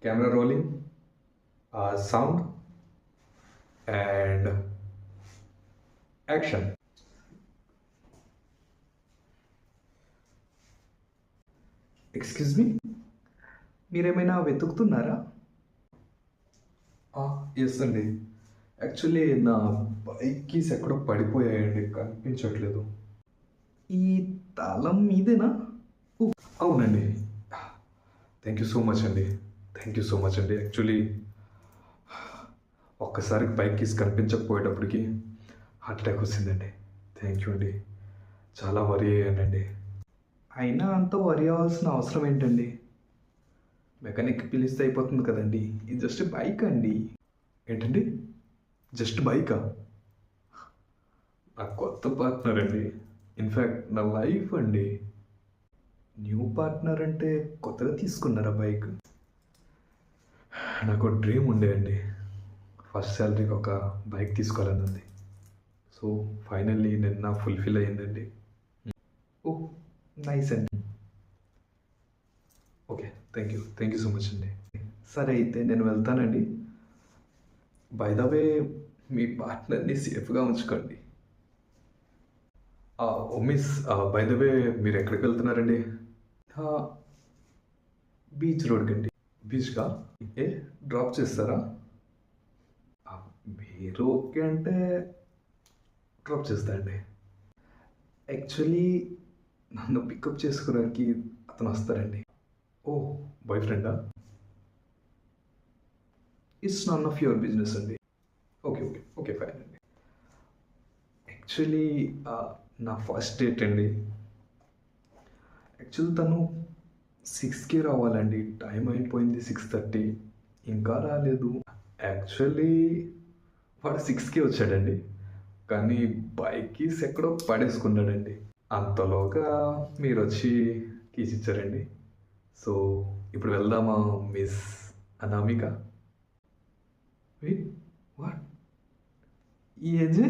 Camera rolling, sound, and action. Excuse me, మీరేమైనా వెతుకుతున్నారా? Yes అండి. Actually నా బైక్ కీస్ ఎక్కడో పడిపోయాయండి, కనిపించట్లేదు. ఈ తాళం మీదేనా? ఓ, అవునండి. థ్యాంక్ యూ సో మచ్ అండి. థ్యాంక్ యూ సో మచ్ అండి. యాక్చువల్లీ ఒక్కసారి బైక్ కీస్ కనిపించకపోయేటప్పటికి హార్ట్ అటాక్ వచ్చిందండి. థ్యాంక్ యూ అండి. చాలా వరీ అయ్యానండి. అయినా అంత వరి అవ్వాల్సిన అవసరం ఏంటండి? మెకానిక్ పిలిస్తే అయిపోతుంది కదండి. ఇది జస్ట్ బైక్ అండి. ఏంటండి? జస్ట్ బైకా? నా కొత్త పార్ట్నర్ అండి. ఇన్ఫ్యాక్ట్ నా లైఫ్ అండి. న్యూ పార్ట్నర్ అంటే కొత్తగా తీసుకున్నారా బైక్? నాకు డ్రీమ్ ఉండే అండి. ఫస్ట్ శాలరీకి ఒక బైక్ తీసుకోవాలని ఉంది. సో ఫైనల్లీ నిన్న ఫుల్ఫిల్ అయ్యిందండి. ఓ, నైస్ అండి. Okay, thank you so much అండి. సరే అయితే నేను వెళ్తానండి. బై ద వే, మీ పార్ట్నర్ని సేఫ్గా ఉంచుకోండి. ఓ మిస్, బై ద వే మీరు ఎక్కడికి వెళ్తున్నారండి? బీచ్ రోడ్కి అండి. బీచ్కా? ఏ, డ్రాప్ చేస్తారా? మీరు ఓకే అంటే డ్రాప్ చేస్తా అండి. యాక్చువల్లీ నన్ను పికప్ చేసుకోవడానికి అతను వస్తారండి. ఓ, బాయ్ ఫ్రెండా? It's none of your business అండి. ఓకే ఫైన్ అండి. యాక్చువల్లీ నా ఫస్ట్ డేట్ అండి. యాక్చువల్ తను 6కి రావాలండి. టైం అయిపోయింది 6:30, ఇంకా రాలేదు. యాక్చువల్లీ వాడు 6కి వచ్చాడండి, కానీ బైక్ కీస్ ఎక్కడో పడేసుకున్నాడండి. అంతలోగా మీరు వచ్చి కీస్ ఇచ్చారండి. సో ఇప్పుడు వెళ్దామా మిస్ అనామిక? వాట్? ఈ ఏజే?